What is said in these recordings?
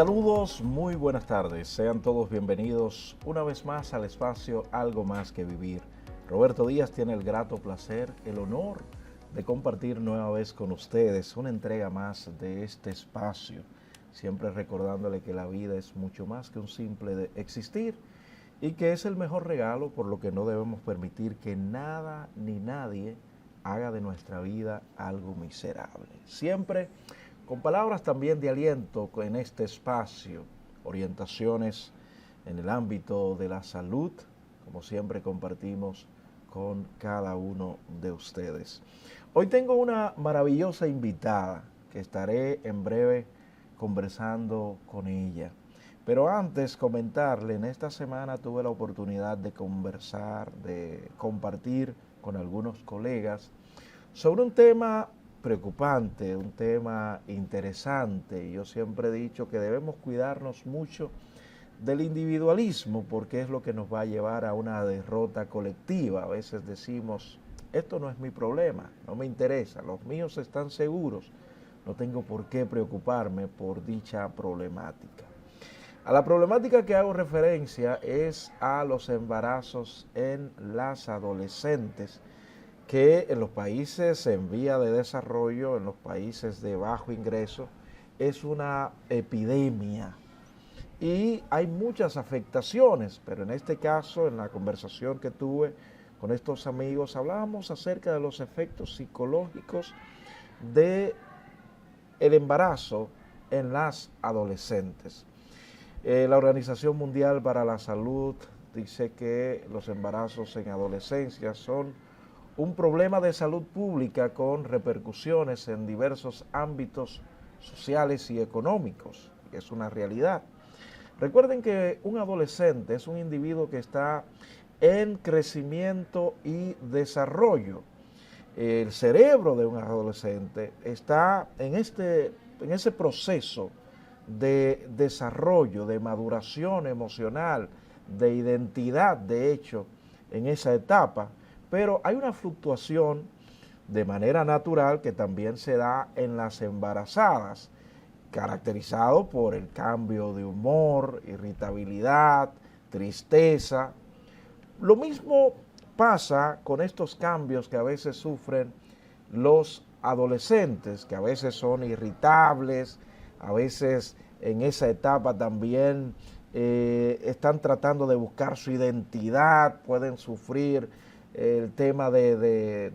Saludos, muy buenas tardes. Sean todos bienvenidos una vez más al espacio Algo Más que Vivir. Roberto Díaz tiene el grato placer, el honor de compartir nueva vez con ustedes una entrega más de este espacio, siempre recordándole que la vida es mucho más que un simple de existir y que es el mejor regalo, por lo que no debemos permitir que nada ni nadie haga de nuestra vida algo miserable. Siempre con palabras también de aliento en este espacio, orientaciones en el ámbito de la salud, como siempre compartimos con cada uno de ustedes. Hoy tengo una maravillosa invitada que estaré en breve conversando con ella. Pero antes comentarle, en esta semana tuve la oportunidad de conversar, de compartir con algunos colegas sobre un tema preocupante, un tema interesante. Yo siempre he dicho que debemos cuidarnos mucho del individualismo porque es lo que nos va a llevar a una derrota colectiva. A veces decimos, esto no es mi problema, no me interesa, los míos están seguros, no tengo por qué preocuparme por dicha problemática. A la problemática que hago referencia es a los embarazos en las adolescentes, que en los países en vía de desarrollo, en los países de bajo ingreso, es una epidemia y hay muchas afectaciones, pero en este caso, en la conversación que tuve con estos amigos, hablábamos acerca de los efectos psicológicos del embarazo en las adolescentes. La Organización Mundial para la Salud dice que los embarazos en adolescencia son un problema de salud pública con repercusiones en diversos ámbitos sociales y económicos. Es una realidad. Recuerden que un adolescente es un individuo que está en crecimiento y desarrollo. El cerebro de un adolescente está en ese proceso de desarrollo, de maduración emocional, de identidad, de hecho, en esa etapa. Pero hay una fluctuación de manera natural que también se da en las embarazadas, caracterizado por el cambio de humor, irritabilidad, tristeza. Lo mismo pasa con estos cambios que a veces sufren los adolescentes, que a veces son irritables, a veces en esa etapa también están tratando de buscar su identidad, pueden sufrir el tema de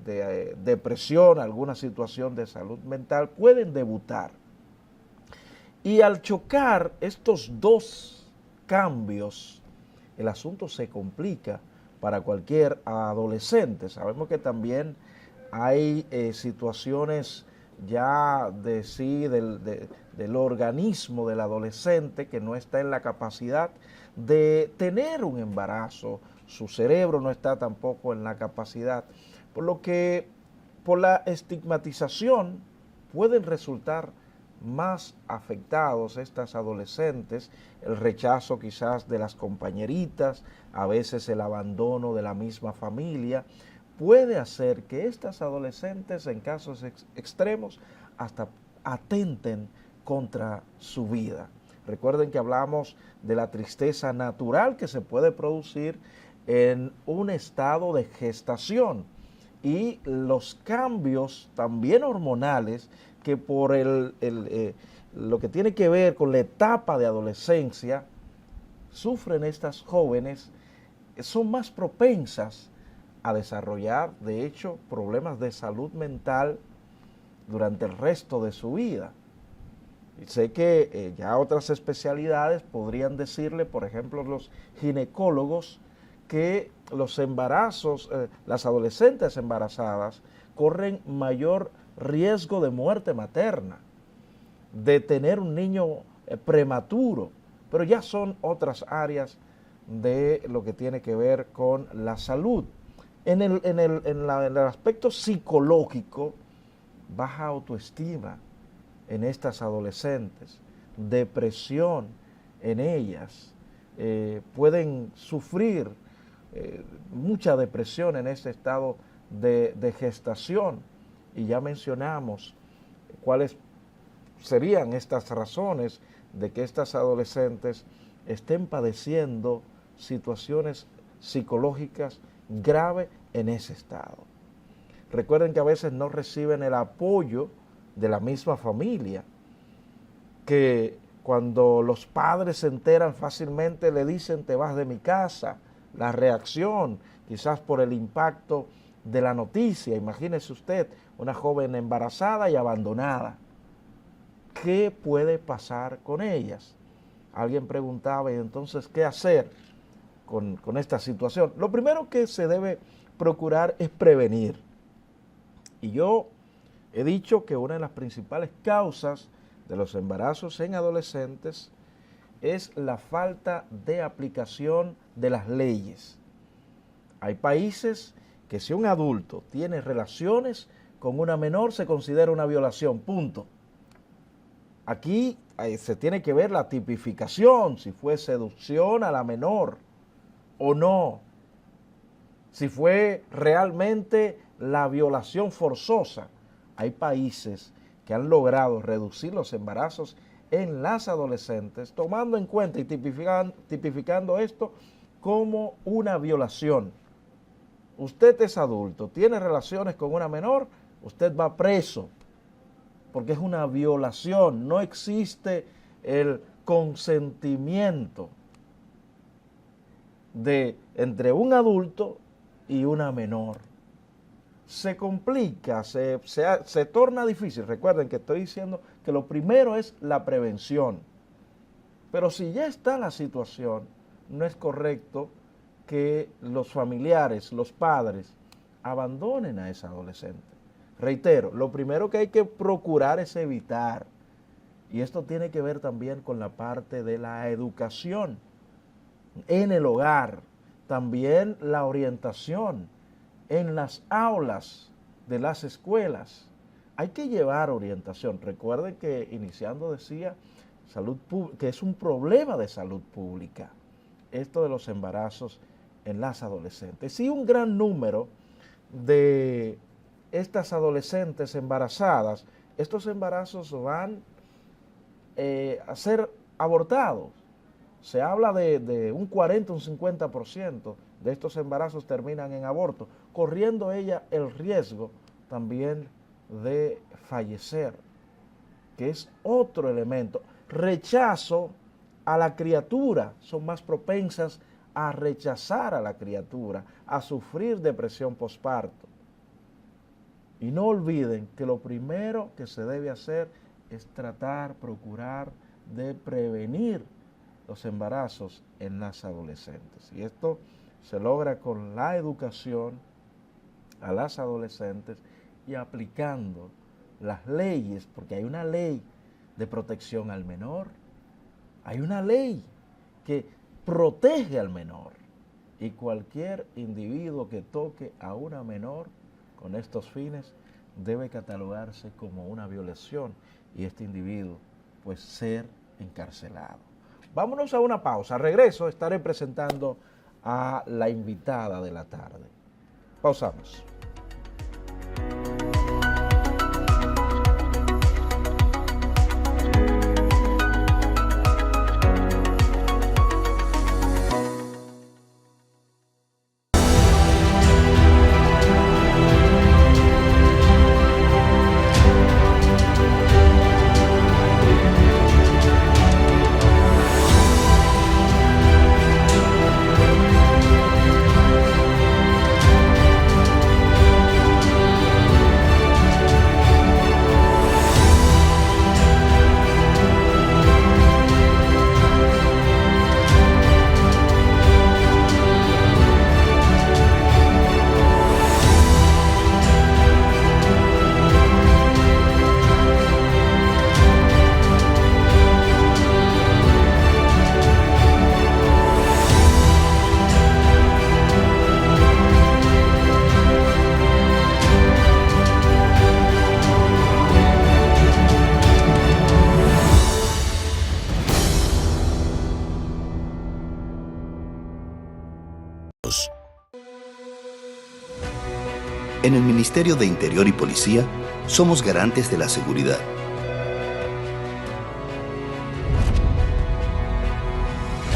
depresión, alguna situación de salud mental, pueden debutar. Y al chocar estos dos cambios, el asunto se complica para cualquier adolescente. Sabemos que también hay situaciones ya de sí, del organismo del adolescente que no está en la capacidad de tener un embarazo, su cerebro no está tampoco en la capacidad, por lo que por la estigmatización pueden resultar más afectados estas adolescentes, el rechazo quizás de las compañeritas, a veces el abandono de la misma familia, puede hacer que estas adolescentes en casos extremos hasta atenten contra su vida. Recuerden que hablamos de la tristeza natural que se puede producir en un estado de gestación y los cambios también hormonales que por lo que tiene que ver con la etapa de adolescencia sufren estas jóvenes, son más propensas a desarrollar, de hecho, problemas de salud mental durante el resto de su vida. Y sé que ya otras especialidades podrían decirle, por ejemplo, los ginecólogos, que los embarazos, las adolescentes embarazadas corren mayor riesgo de muerte materna, de tener un niño prematuro, pero ya son otras áreas de lo que tiene que ver con la salud. En el aspecto psicológico, baja autoestima en estas adolescentes, depresión en ellas, pueden sufrir mucha depresión en ese estado de gestación, y ya mencionamos cuáles serían estas razones de que estas adolescentes estén padeciendo situaciones psicológicas graves en ese estado. Recuerden que a veces no reciben el apoyo de la misma familia, que cuando los padres se enteran fácilmente le dicen te vas de mi casa. La reacción, quizás por el impacto de la noticia, imagínese usted, una joven embarazada y abandonada. ¿Qué puede pasar con ellas? Alguien preguntaba, ¿y entonces qué hacer con esta situación? Lo primero que se debe procurar es prevenir. Y yo he dicho que una de las principales causas de los embarazos en adolescentes es la falta de aplicación de las leyes. Hay países que si un adulto tiene relaciones con una menor se considera una violación, punto. Aquí se tiene que ver la tipificación, si fue seducción a la menor o no, si fue realmente la violación forzosa. Hay países que han logrado reducir los embarazos en las adolescentes, tomando en cuenta y tipificando esto como una violación. Usted es adulto, tiene relaciones con una menor, usted va preso, porque es una violación, no existe el consentimiento entre un adulto y una menor. Se complica, se torna difícil. Recuerden que estoy diciendo que lo primero es la prevención. Pero si ya está la situación, no es correcto que los familiares, los padres, abandonen a esa adolescente. Reitero, lo primero que hay que procurar es evitar. Y esto tiene que ver también con la parte de la educación en el hogar, también la orientación en las aulas de las escuelas. Hay que llevar orientación. Recuerden que iniciando decía que es un problema de salud pública esto de los embarazos en las adolescentes. Y un gran número de estas adolescentes embarazadas, estos embarazos van a ser abortados. Se habla de un 40, un 50% de estos embarazos terminan en aborto, corriendo ella el riesgo también de fallecer, que es otro elemento. Rechazo a la criatura, son más propensas a rechazar a la criatura, a sufrir depresión posparto. Y no olviden que lo primero que se debe hacer es procurar de prevenir los embarazos en las adolescentes. Y esto se logra con la educación a las adolescentes y aplicando las leyes, porque hay una ley de protección al menor, hay una ley que protege al menor, y cualquier individuo que toque a una menor con estos fines debe catalogarse como una violación y este individuo pues ser encarcelado. Vámonos a una pausa. Al regreso estaré presentando a la invitada de la tarde. Pausamos. En el Ministerio de Interior y Policía somos garantes de la seguridad.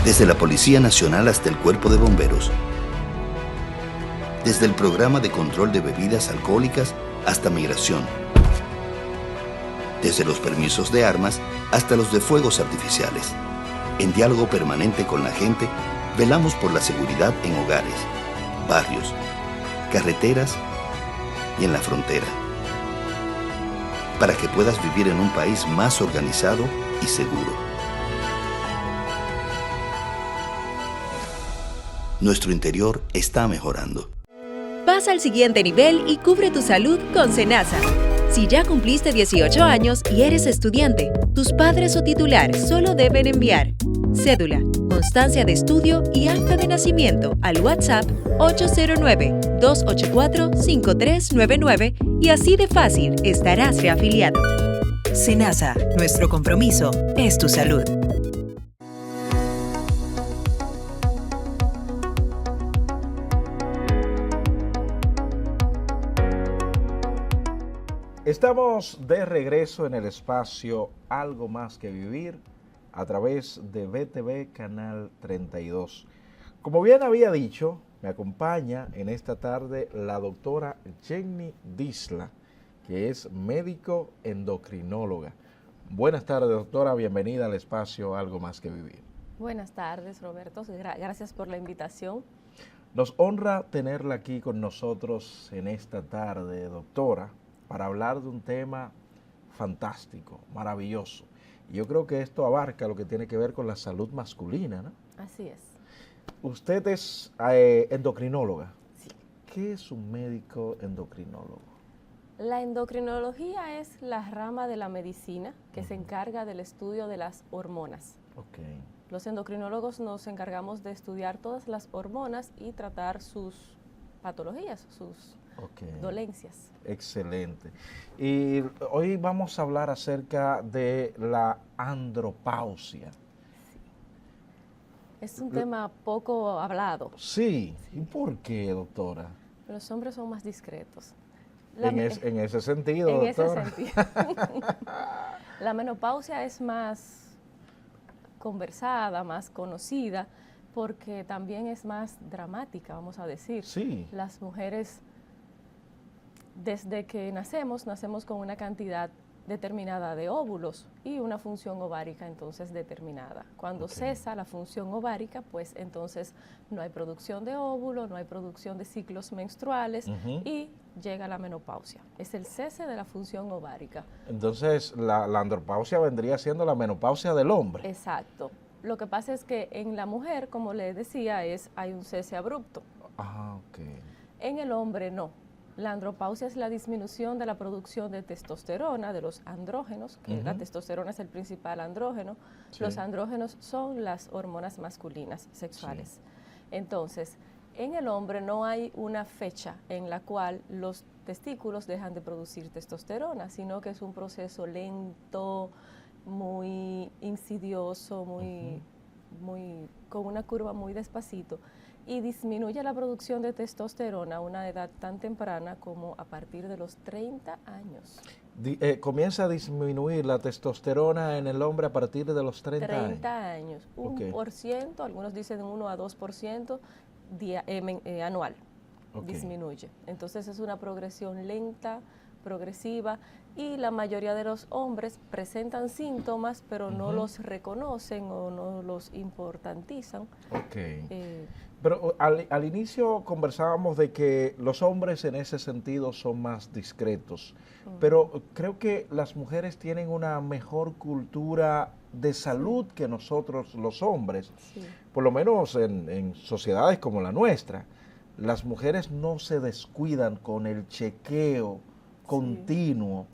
Desde la Policía Nacional hasta el Cuerpo de Bomberos. Desde el Programa de Control de Bebidas Alcohólicas hasta Migración. Desde los permisos de armas hasta los de fuegos artificiales. En diálogo permanente con la gente, velamos por la seguridad en hogares, barrios, carreteras y en la frontera. Para que puedas vivir en un país más organizado y seguro. Nuestro interior está mejorando. Pasa al siguiente nivel y cubre tu salud con SENASA. Si ya cumpliste 18 años y eres estudiante, tus padres o titular solo deben enviar cédula, constancia de estudio y acta de nacimiento al WhatsApp 809-284-5399 y así de fácil estarás reafiliado. SENASA, nuestro compromiso es tu salud. Estamos de regreso en el espacio Algo Más que Vivir a través de BTV Canal 32. Como bien había dicho, me acompaña en esta tarde la doctora Jenny Disla, que es médico endocrinóloga. Buenas tardes, doctora, bienvenida al espacio Algo Más que Vivir. Buenas tardes, Roberto, gracias por la invitación. Nos honra tenerla aquí con nosotros en esta tarde, doctora, para hablar de un tema fantástico, maravilloso. Y yo creo que esto abarca lo que tiene que ver con la salud masculina, ¿no? Así es. Usted es endocrinóloga. Sí. ¿Qué es un médico endocrinólogo? La endocrinología es la rama de la medicina que se encarga del estudio de las hormonas. Okay. Los endocrinólogos nos encargamos de estudiar todas las hormonas y tratar sus patologías, sus dolencias. Excelente. Y hoy vamos a hablar acerca de la andropausia. Sí. Es un tema poco hablado. Sí. ¿Y por qué, doctora? Los hombres son más discretos. En ese sentido, doctora. En ese sentido. La menopausia es más conversada, más conocida, porque también es más dramática, vamos a decir. Sí. Las mujeres, desde que nacemos con una cantidad determinada de óvulos y una función ovárica entonces determinada. Cuando cesa la función ovárica, pues entonces no hay producción de óvulo, no hay producción de ciclos menstruales y llega la menopausia. Es el cese de la función ovárica. Entonces la andropausia vendría siendo la menopausia del hombre. Exacto. Lo que pasa es que en la mujer, como le decía, hay un cese abrupto. Ah, ok. En el hombre no. La andropausia es la disminución de la producción de testosterona, de los andrógenos, que la testosterona es el principal andrógeno. Sí. Los andrógenos son las hormonas masculinas sexuales. Sí. Entonces, en el hombre no hay una fecha en la cual los testículos dejan de producir testosterona, sino que es un proceso lento, muy insidioso, con una curva muy despacito, y disminuye la producción de testosterona a una edad tan temprana como a partir de los 30 años. Comienza a disminuir la testosterona en el hombre a partir de los 30 años. 1%, algunos dicen 1 a 2% anual disminuye. Entonces es una progresión lenta, progresiva, y la mayoría de los hombres presentan síntomas, pero no los reconocen o no los importantizan. Pero al inicio conversábamos de que los hombres en ese sentido son más discretos, pero creo que las mujeres tienen una mejor cultura de salud que nosotros los hombres, por lo menos en sociedades como la nuestra. Las mujeres no se descuidan con el chequeo continuo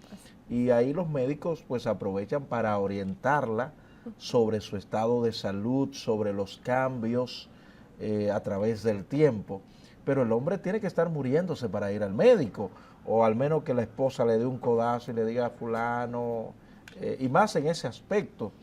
y ahí los médicos pues aprovechan para orientarla sobre su estado de salud, sobre los cambios a través del tiempo. Pero el hombre tiene que estar muriéndose para ir al médico, o al menos que la esposa le dé un codazo y le diga a fulano, y más en ese aspecto,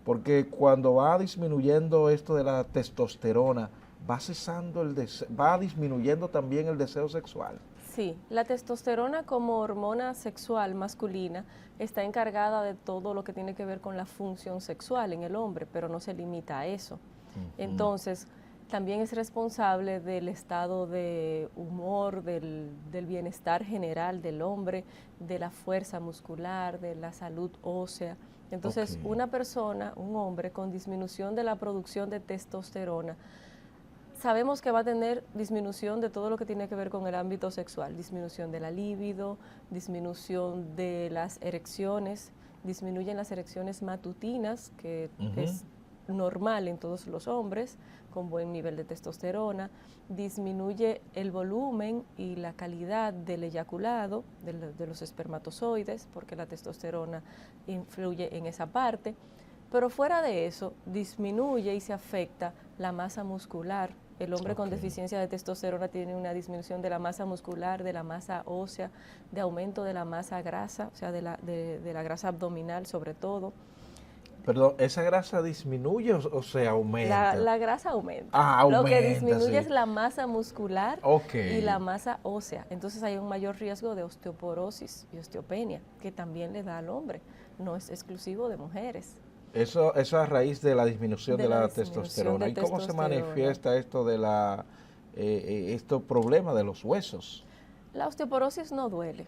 porque cuando va disminuyendo esto de la testosterona, va disminuyendo también el deseo sexual. Sí, la testosterona como hormona sexual masculina está encargada de todo lo que tiene que ver con la función sexual en el hombre, pero no se limita a eso. Entonces, también es responsable del estado de humor, del bienestar general del hombre, de la fuerza muscular, de la salud ósea. Entonces, una persona, un hombre con disminución de la producción de testosterona, sabemos que va a tener disminución de todo lo que tiene que ver con el ámbito sexual, disminución de la libido, disminución de las erecciones, disminuyen las erecciones matutinas, que es normal en todos los hombres, con buen nivel de testosterona, disminuye el volumen y la calidad del eyaculado, de los espermatozoides, porque la testosterona influye en esa parte, pero fuera de eso, disminuye y se afecta la masa muscular. El hombre con deficiencia de testosterona tiene una disminución de la masa muscular, de la masa ósea, de aumento de la masa grasa, o sea, de la grasa abdominal sobre todo. Perdón, ¿esa grasa disminuye o se aumenta? La grasa aumenta. Aumenta. Lo que disminuye es la masa muscular y la masa ósea. Entonces hay un mayor riesgo de osteoporosis y osteopenia, que también le da al hombre. No es exclusivo de mujeres. Eso a raíz de la disminución de la testosterona. ¿Y cómo se manifiesta esto de estos problemas de los huesos? La osteoporosis no duele.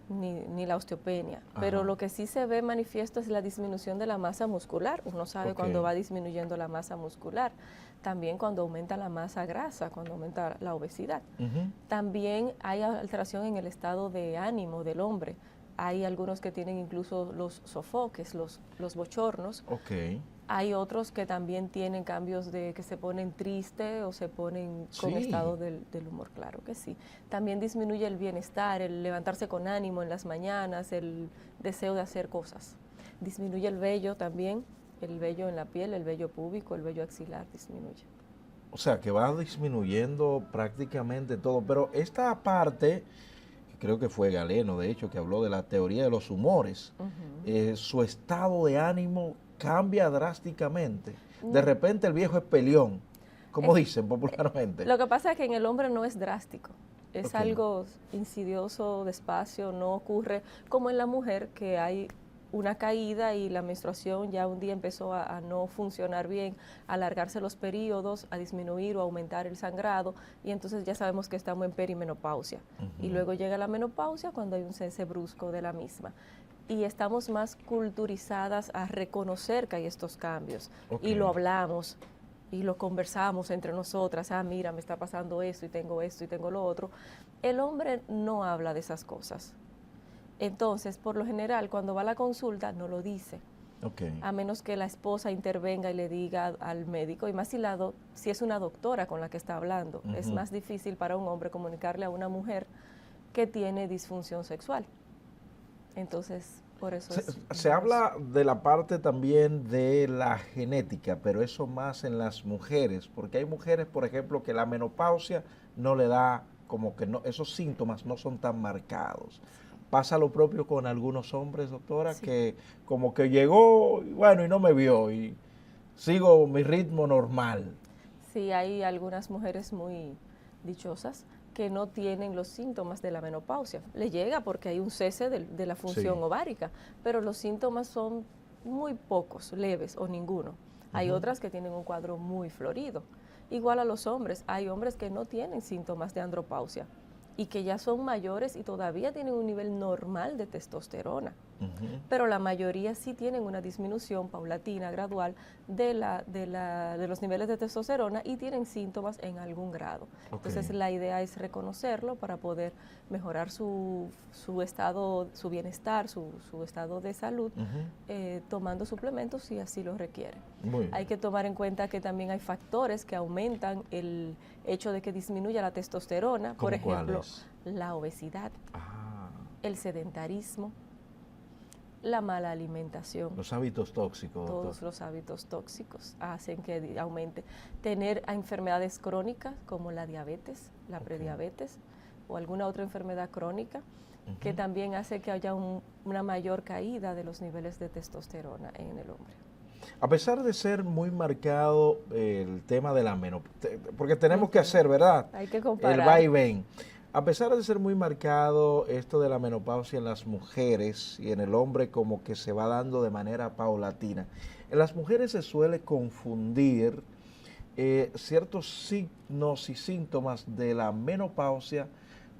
Ni la osteopenia, pero lo que sí se ve manifiesto es la disminución de la masa muscular. Uno sabe cuando va disminuyendo la masa muscular, también cuando aumenta la masa grasa, cuando aumenta la obesidad. También hay alteración en el estado de ánimo del hombre. Hay algunos que tienen incluso los sofoques, los bochornos. Hay otros que también tienen cambios de que se ponen tristes o se ponen con estado del humor, claro que sí. También disminuye el bienestar, el levantarse con ánimo en las mañanas, el deseo de hacer cosas. Disminuye el vello también, el vello en la piel, el vello púbico, el vello axilar disminuye. O sea, que va disminuyendo prácticamente todo, pero esta parte, que creo que fue Galeno, de hecho, que habló de la teoría de los humores, su estado de ánimo cambia drásticamente. De repente el viejo es peleón, como dicen popularmente. Lo que pasa es que en el hombre no es drástico, es algo insidioso, despacio, no ocurre como en la mujer, que hay una caída y la menstruación ya un día empezó a no funcionar bien, a alargarse los periodos, a disminuir o aumentar el sangrado, y entonces ya sabemos que estamos en perimenopausia. Y luego llega la menopausia cuando hay un cese brusco de la misma. Y estamos más culturizadas a reconocer que hay estos cambios. Y lo hablamos y lo conversamos entre nosotras. Mira, me está pasando esto y tengo lo otro. El hombre no habla de esas cosas. Entonces, por lo general, cuando va a la consulta, no lo dice. A menos que la esposa intervenga y le diga al médico, y más si es una doctora con la que está hablando. Es más difícil para un hombre comunicarle a una mujer que tiene disfunción sexual. Entonces, por eso se habla de la parte también de la genética, pero eso más en las mujeres, porque hay mujeres, por ejemplo, que la menopausia no le da, como que no, esos síntomas no son tan marcados. ¿Pasa lo propio con algunos hombres, doctora? Que como que llegó, y bueno, y no me vio, y sigo mi ritmo normal. Sí, hay algunas mujeres muy dichosas que no tienen los síntomas de la menopausia. Le llega porque hay un cese de la función ovárica, pero los síntomas son muy pocos, leves o ninguno. Hay otras que tienen un cuadro muy florido. Igual a los hombres, hay hombres que no tienen síntomas de andropausia y que ya son mayores y todavía tienen un nivel normal de testosterona. Pero la mayoría sí tienen una disminución paulatina, gradual, de los niveles de testosterona y tienen síntomas en algún grado. Entonces la idea es reconocerlo para poder mejorar su estado, su bienestar, su estado de salud, tomando suplementos si así lo requiere. Hay que tomar en cuenta que también hay factores que aumentan el hecho de que disminuya la testosterona, por ejemplo, la obesidad, el sedentarismo, la mala alimentación. Los hábitos tóxicos. Todos los hábitos tóxicos hacen que aumente. Tener enfermedades crónicas como la diabetes, la prediabetes o alguna otra enfermedad crónica que también hace que haya una mayor caída de los niveles de testosterona en el hombre. A pesar de ser muy marcado el tema de la menopausia, porque tenemos que hacer, ¿verdad? Hay que comparar. El va y ven. A pesar de ser muy marcado esto de la menopausia en las mujeres y en el hombre como que se va dando de manera paulatina, en las mujeres se suele confundir ciertos signos y síntomas de la menopausia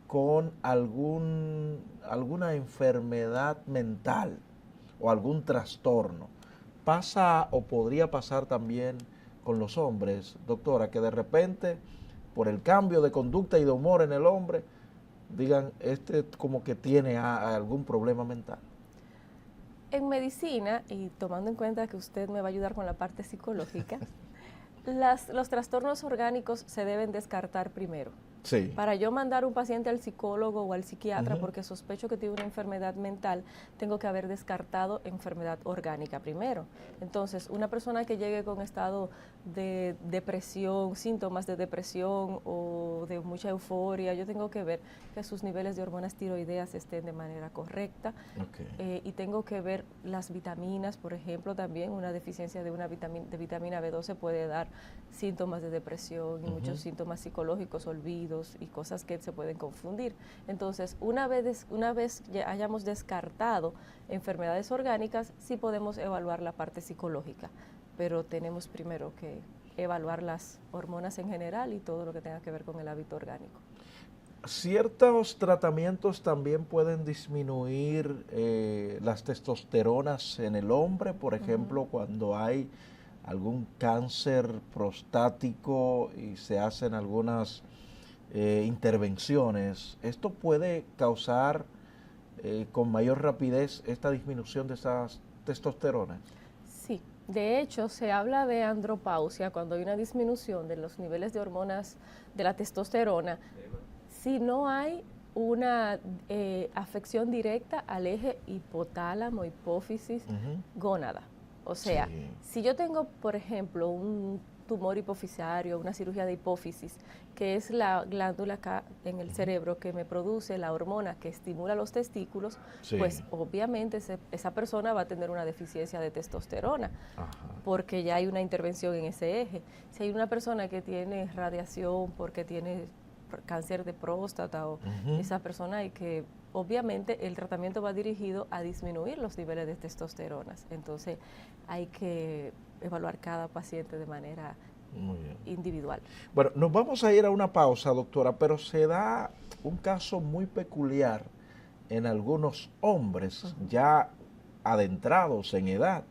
con alguna enfermedad mental o algún trastorno. ¿Pasa o podría pasar también con los hombres, doctora, que de repente, por el cambio de conducta y de humor en el hombre, digan, como que tiene algún problema mental? En medicina, y tomando en cuenta que usted me va a ayudar con la parte psicológica, los trastornos orgánicos se deben descartar primero. Sí. Para yo mandar un paciente al psicólogo o al psiquiatra porque sospecho que tiene una enfermedad mental, tengo que haber descartado enfermedad orgánica primero. Entonces, una persona que llegue con estado de depresión, síntomas de depresión o de mucha euforia, yo tengo que ver que sus niveles de hormonas tiroideas estén de manera correcta. Okay. Y tengo que ver las vitaminas, por ejemplo, también una deficiencia de vitamina B12 puede dar síntomas de depresión y muchos síntomas psicológicos, olvidos y cosas que se pueden confundir. Entonces, una vez ya hayamos descartado enfermedades orgánicas, sí podemos evaluar la parte psicológica, pero tenemos primero que evaluar las hormonas en general y todo lo que tenga que ver con el hábito orgánico. ¿Ciertos tratamientos también pueden disminuir las testosteronas en el hombre? Por ejemplo, cuando hay algún cáncer prostático y se hacen algunas intervenciones, ¿esto puede causar con mayor rapidez esta disminución de esas testosteronas? Sí, de hecho se habla de andropausia cuando hay una disminución de los niveles de hormonas de la testosterona, si no hay una afección directa al eje hipotálamo, hipófisis, gónada. O sea, si yo tengo, por ejemplo, un tumor hipofisario, una cirugía de hipófisis, que es la glándula acá en el cerebro que me produce la hormona que estimula los testículos, pues obviamente esa persona va a tener una deficiencia de testosterona, porque ya hay una intervención en ese eje. Si hay una persona que tiene radiación porque tiene cáncer de próstata, o esa persona hay que, obviamente el tratamiento va dirigido a disminuir los niveles de testosteronas, entonces hay que evaluar cada paciente de manera individual. Bueno, nos vamos a ir a una pausa, doctora, pero se da un caso muy peculiar en algunos hombres ya adentrados en edad,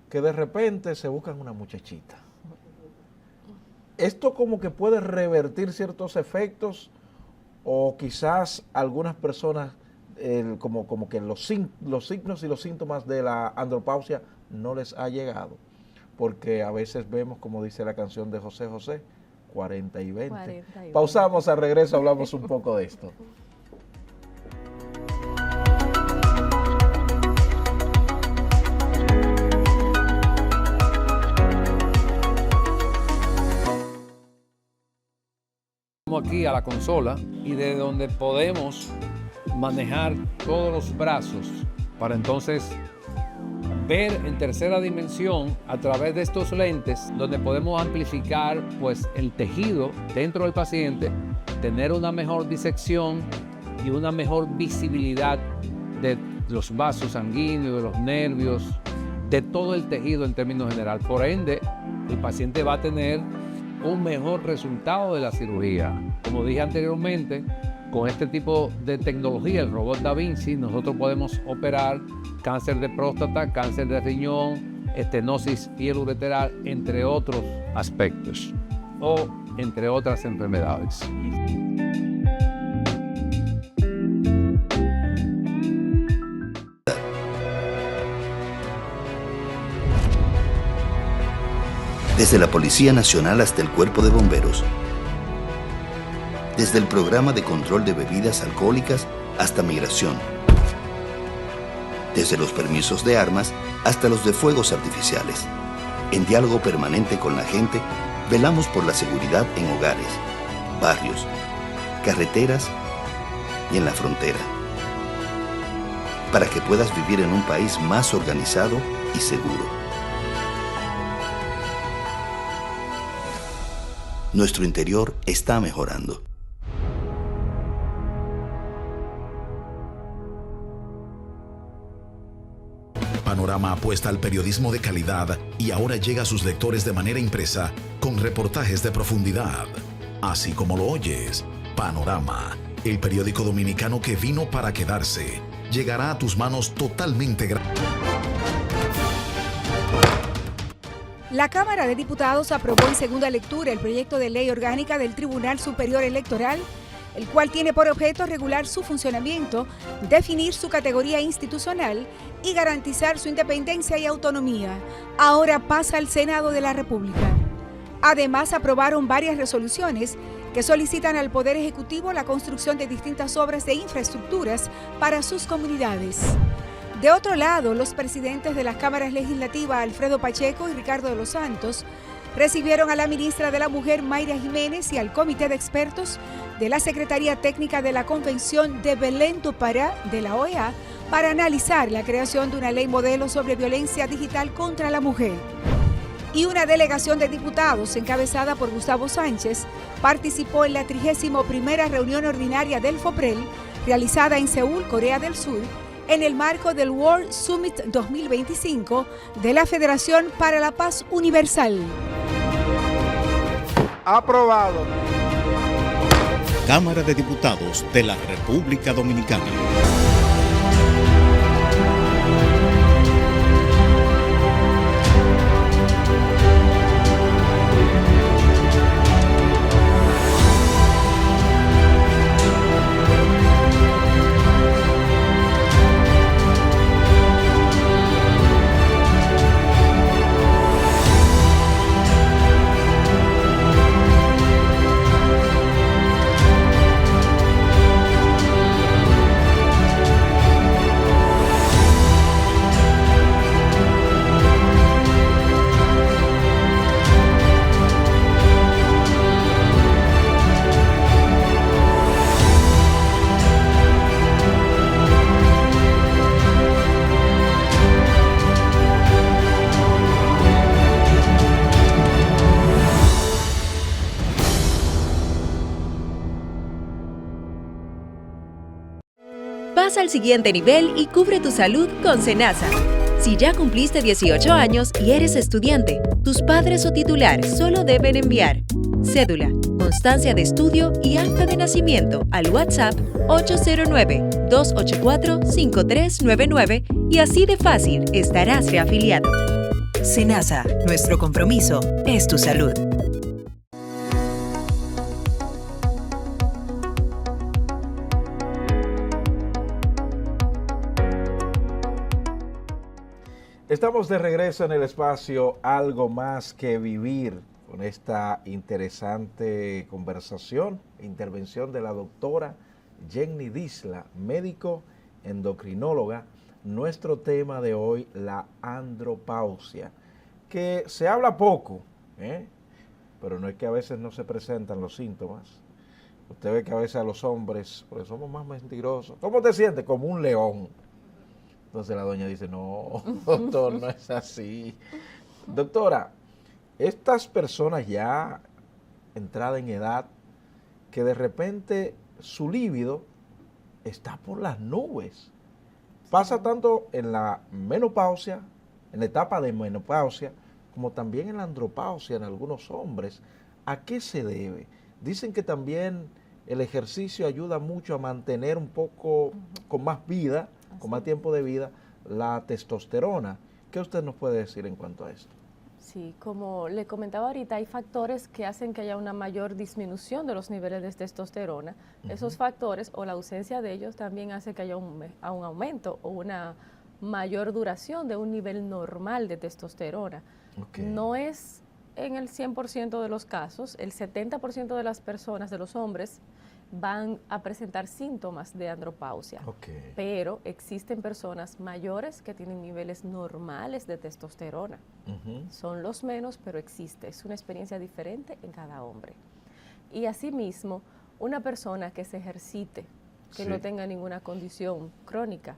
que de repente se buscan una muchachita. ¿Esto como que puede revertir ciertos efectos o quizás algunas personas como que los signos y los síntomas de la andropausia no les ha llegado? Porque a veces vemos, como dice la canción de José José, 40 y 20. 40 y 20. Pausamos, al regreso hablamos un poco de esto. Aquí a la consola y de donde podemos manejar todos los brazos para entonces ver en tercera dimensión a través de estos lentes donde podemos amplificar pues el tejido dentro del paciente, tener una mejor disección y una mejor visibilidad de los vasos sanguíneos, de los nervios, de todo el tejido en términos general. Por ende, el paciente va a tener un mejor resultado de la cirugía. Como dije anteriormente, con este tipo de tecnología, el robot Da Vinci, nosotros podemos operar cáncer de próstata, cáncer de riñón, estenosis piel-ureteral, entre otros aspectos, o entre otras enfermedades. Desde la Policía Nacional hasta el Cuerpo de Bomberos. Desde el Programa de Control de Bebidas Alcohólicas hasta Migración. Desde los permisos de armas hasta los de fuegos artificiales. En diálogo permanente con la gente, velamos por la seguridad en hogares, barrios, carreteras y en la frontera. Para que puedas vivir en un país más organizado y seguro. Nuestro interior está mejorando. Panorama apuesta al periodismo de calidad y ahora llega a sus lectores de manera impresa con reportajes de profundidad. Así como lo oyes, Panorama, el periódico dominicano que vino para quedarse, llegará a tus manos totalmente gratis. La Cámara de Diputados aprobó en segunda lectura el proyecto de ley orgánica del Tribunal Superior Electoral, el cual tiene por objeto regular su funcionamiento, definir su categoría institucional y garantizar su independencia y autonomía. Ahora pasa al Senado de la República. Además, aprobaron varias resoluciones que solicitan al Poder Ejecutivo la construcción de distintas obras de infraestructuras para sus comunidades. De otro lado, los presidentes de las cámaras legislativas, Alfredo Pacheco y Ricardo de los Santos, recibieron a la ministra de la Mujer, Mayra Jiménez, y al comité de expertos de la Secretaría Técnica de la Convención de Belén do Pará de la OEA para analizar la creación de una ley modelo sobre violencia digital contra la mujer. Y una delegación de diputados encabezada por Gustavo Sánchez participó en la 31ª reunión ordinaria del FOPREL realizada en Seúl, Corea del Sur, en el marco del World Summit 2025 de la Federación para la Paz Universal. Aprobado. Cámara de Diputados de la República Dominicana. Pasa al siguiente nivel y cubre tu salud con Senasa. Si ya cumpliste 18 años y eres estudiante, tus padres o titular solo deben enviar cédula, constancia de estudio y acta de nacimiento al WhatsApp 809-284-5399 y así de fácil estarás reafiliado. Senasa, nuestro compromiso es tu salud. Estamos de regreso en el espacio Algo Más que Vivir con esta interesante conversación e intervención de la doctora Jenny Disla, médico endocrinóloga. Nuestro tema de hoy, la andropausia, que se habla poco, pero no es que a veces no se presentan los síntomas. Usted ve que a veces a los hombres, porque somos más mentirosos, ¿cómo te sientes? Como un león. Entonces la doña dice, no, doctor, no es así. Doctora, estas personas ya entradas en edad, que de repente su líbido está por las nubes. Pasa tanto en la menopausia, en la etapa de menopausia, como también en la andropausia en algunos hombres. ¿A qué se debe? Dicen que también el ejercicio ayuda mucho a mantener un poco con más vida, con más tiempo de vida, la testosterona. ¿Qué usted nos puede decir en cuanto a esto? Sí, como le comentaba ahorita, hay factores que hacen que haya una mayor disminución de los niveles de testosterona. Esos factores o la ausencia de ellos también hace que haya un aumento o una mayor duración de un nivel normal de testosterona. No es en el 100% de los casos, el 70% de las personas, de los hombres, van a presentar síntomas de andropausia, pero existen personas mayores que tienen niveles normales de testosterona. Son los menos, pero existe. Es una experiencia diferente en cada hombre. Y asimismo, una persona que se ejercite, que no tenga ninguna condición crónica,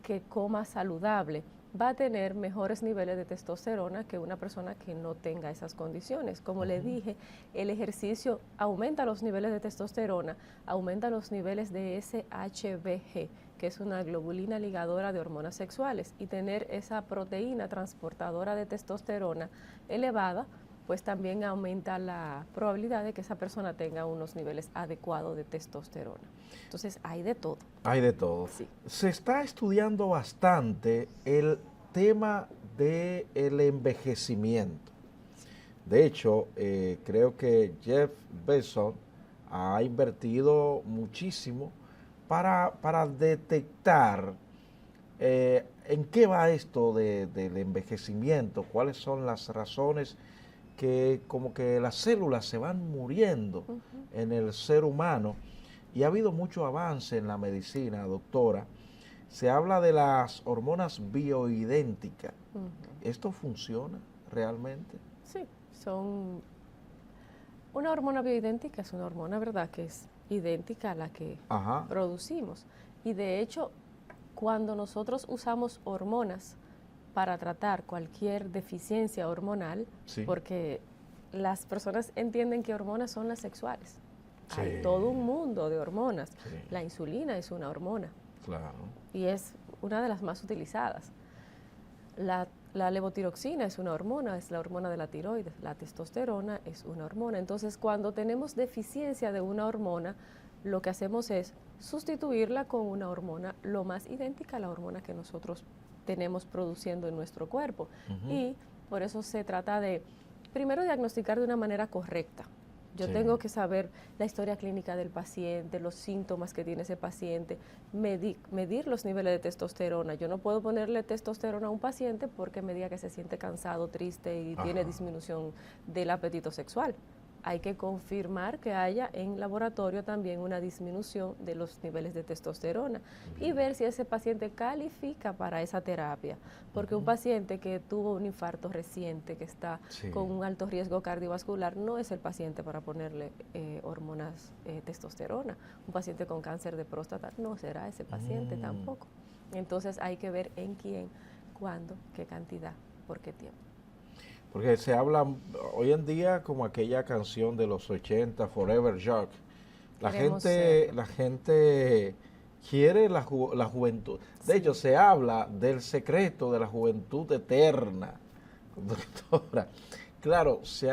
que coma saludable, va a tener mejores niveles de testosterona que una persona que no tenga esas condiciones. Como le dije, el ejercicio aumenta los niveles de testosterona, aumenta los niveles de SHBG, que es una globulina ligadora de hormonas sexuales, y tener esa proteína transportadora de testosterona elevada, pues también aumenta la probabilidad de que esa persona tenga unos niveles adecuados de testosterona. Entonces, hay de todo. Hay de todo. Sí. Se está estudiando bastante el tema del envejecimiento. De hecho, creo que Jeff Bezos ha invertido muchísimo para detectar en qué va esto del envejecimiento, cuáles son las razones que como que las células se van muriendo en el ser humano. Y ha habido mucho avance en la medicina, doctora. Se habla de las hormonas bioidénticas. ¿Esto funciona realmente? Sí, son... Una hormona bioidéntica es una hormona, ¿verdad?, que es idéntica a la que producimos. Y de hecho, cuando nosotros usamos hormonas para tratar cualquier deficiencia hormonal, porque las personas entienden que hormonas son las sexuales. Sí. Hay todo un mundo de hormonas. Sí. La insulina es una hormona. Claro. Y es una de las más utilizadas. La levotiroxina es una hormona, es la hormona de la tiroides. La testosterona es una hormona. Entonces, cuando tenemos deficiencia de una hormona, lo que hacemos es sustituirla con una hormona lo más idéntica a la hormona que nosotros tenemos produciendo en nuestro cuerpo. Y por eso se trata de, primero, diagnosticar de una manera correcta. Yo tengo que saber la historia clínica del paciente, los síntomas que tiene ese paciente, medir los niveles de testosterona. Yo no puedo ponerle testosterona a un paciente porque me diga que se siente cansado, triste y tiene disminución del apetito sexual. Hay que confirmar que haya en laboratorio también una disminución de los niveles de testosterona y ver si ese paciente califica para esa terapia. Porque un paciente que tuvo un infarto reciente, que está con un alto riesgo cardiovascular, no es el paciente para ponerle hormonas testosterona. Un paciente con cáncer de próstata no será ese paciente tampoco. Entonces hay que ver en quién, cuándo, qué cantidad, por qué tiempo. Porque se habla hoy en día como aquella canción de los 80, Forever Young. La gente quiere la juventud. De hecho, se habla del secreto de la juventud eterna, doctora. Claro, se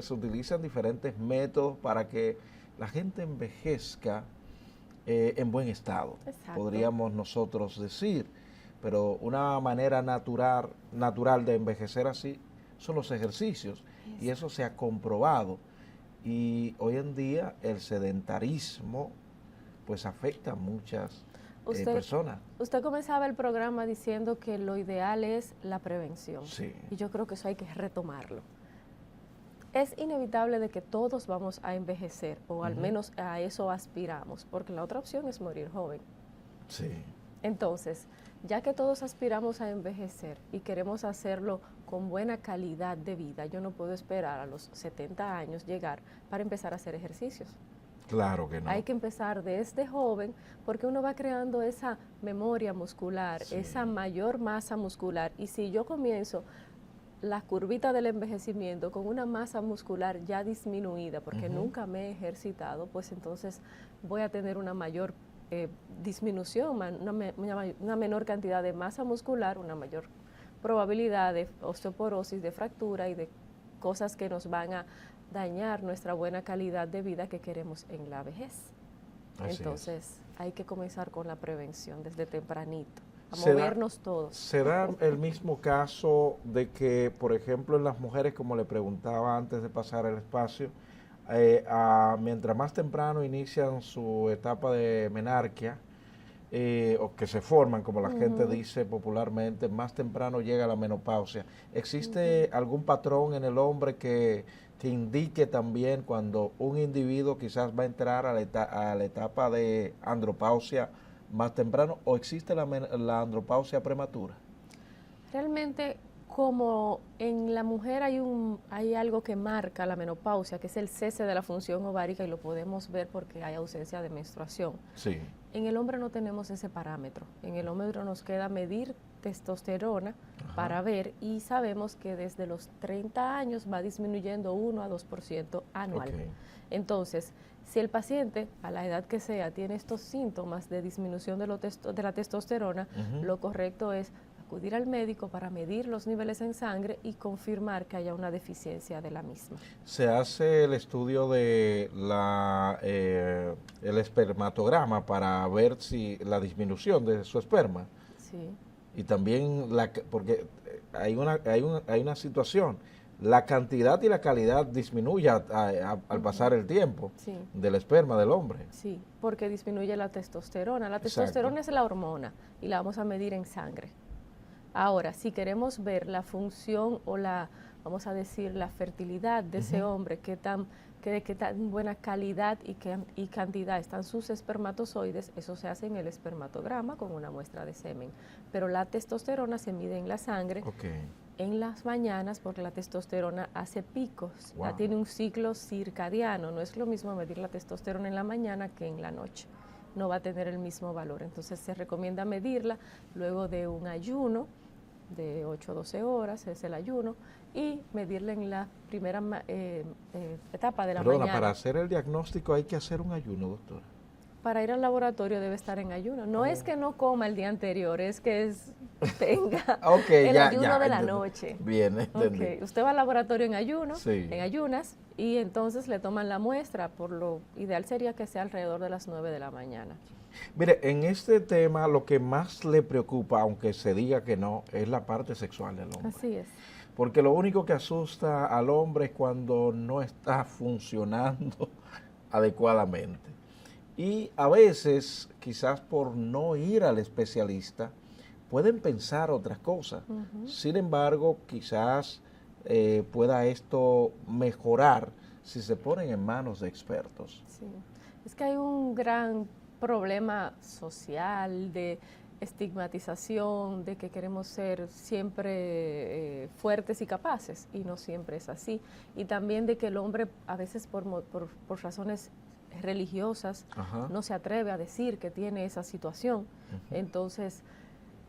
utilizan diferentes métodos para que la gente envejezca en buen estado, podríamos nosotros decir. Pero una manera natural de envejecer así son los ejercicios, y eso se ha comprobado. Y hoy en día el sedentarismo pues afecta a muchas personas. Usted comenzaba el programa diciendo que lo ideal es la prevención, y yo creo que eso hay que retomarlo. Es inevitable de que todos vamos a envejecer, o al menos a eso aspiramos, porque la otra opción es morir joven. Entonces, ya que todos aspiramos a envejecer y queremos hacerlo con buena calidad de vida, yo no puedo esperar a los 70 años llegar para empezar a hacer ejercicios. Claro que no. Hay que empezar desde joven, porque uno va creando esa memoria muscular, esa mayor masa muscular. Y si yo comienzo la curvita del envejecimiento con una masa muscular ya disminuida, porque nunca me he ejercitado, pues entonces voy a tener una mayor disminución, una menor cantidad de masa muscular, una mayor probabilidad de osteoporosis, de fractura y de cosas que nos van a dañar nuestra buena calidad de vida que queremos en la vejez. Entonces hay que comenzar con la prevención desde tempranito, a movernos todos. ¿Se da el mismo caso de que, por ejemplo, en las mujeres, como le preguntaba antes de pasar el espacio, mientras más temprano inician su etapa de menarquia, o que se forman, como la gente dice popularmente, más temprano llega la menopausia? ¿Existe algún patrón en el hombre que indique también cuando un individuo quizás va a entrar a la etapa de andropausia más temprano, o existe la andropausia prematura? Realmente, como en la mujer hay algo que marca la menopausia, que es el cese de la función ovárica, y lo podemos ver porque hay ausencia de menstruación. En el hombre no tenemos ese parámetro. En el hombre nos queda medir testosterona para ver, y sabemos que desde los 30 años va disminuyendo 1 a 2% anual. Entonces, Si el paciente, a la edad que sea, tiene estos síntomas de disminución de la testosterona, lo correcto es acudir al médico para medir los niveles en sangre y confirmar que haya una deficiencia de la misma. Se hace el estudio de el espermatograma para ver si la disminución de su esperma. Sí. Y también, porque hay una situación, la cantidad y la calidad disminuye al pasar el tiempo del esperma del hombre. Sí, porque disminuye la testosterona. La testosterona es la hormona y la vamos a medir en sangre. Ahora, si queremos ver la función o vamos a decir, la fertilidad de ese hombre, qué tan buena calidad y cantidad están sus espermatozoides, eso se hace en el espermatograma con una muestra de semen. Pero la testosterona se mide en la sangre en las mañanas porque la testosterona hace picos, tiene un ciclo circadiano, no es lo mismo medir la testosterona en la mañana que en la noche. No va a tener el mismo valor, entonces se recomienda medirla luego de un ayuno de 8 a 12 horas, es el ayuno, y medirla en la primera etapa de la mañana. Para hacer el diagnóstico hay que hacer un ayuno, doctora. Para ir al laboratorio debe estar en ayuno. No es que no coma el día anterior, es que tenga el ayuno de la noche. Bien, entendí. Usted va al laboratorio en ayuno, en ayunas, y entonces le toman la muestra. Por lo ideal sería que sea alrededor de las 9 de la mañana. Mire, en este tema lo que más le preocupa, aunque se diga que no, es la parte sexual del hombre. Así es. Porque lo único que asusta al hombre es cuando no está funcionando adecuadamente. Y a veces, quizás por no ir al especialista, pueden pensar otras cosas. Sin embargo, quizás pueda esto mejorar si se ponen en manos de expertos. Sí, es que hay un gran problema social de estigmatización, de que queremos ser siempre fuertes y capaces, y no siempre es así. Y también de que el hombre a veces por razones religiosas no se atreve a decir que tiene esa situación. Entonces,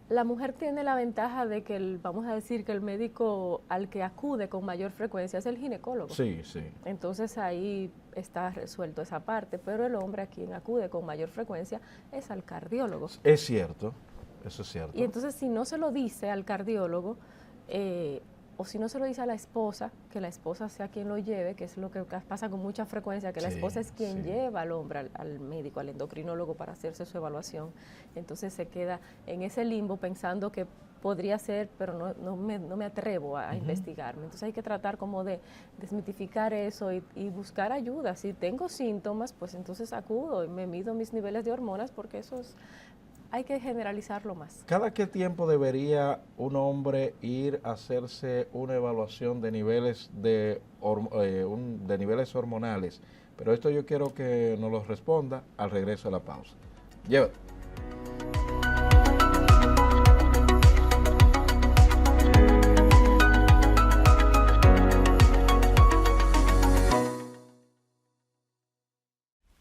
la mujer tiene la ventaja de que vamos a decir que el médico al que acude con mayor frecuencia es el ginecólogo. Sí, sí. Entonces ahí está resuelto esa parte, pero el hombre a quien acude con mayor frecuencia es al cardiólogo. Es cierto, eso es cierto. Y entonces si no se lo dice al cardiólogo, o si no se lo dice a la esposa, que la esposa sea quien lo lleve, que es lo que pasa con mucha frecuencia, que la esposa es quien lleva al hombre al médico, al endocrinólogo para hacerse su evaluación. Entonces se queda en ese limbo pensando que podría ser, pero no me atrevo a investigarme. Entonces hay que tratar como de desmitificar eso y buscar ayuda. Si tengo síntomas, pues entonces acudo y me mido mis niveles de hormonas porque eso es... Hay que generalizarlo más. ¿Cada qué tiempo debería un hombre ir a hacerse una evaluación de niveles de niveles hormonales? Pero esto yo quiero que nos lo responda al regreso de la pausa. Llévate.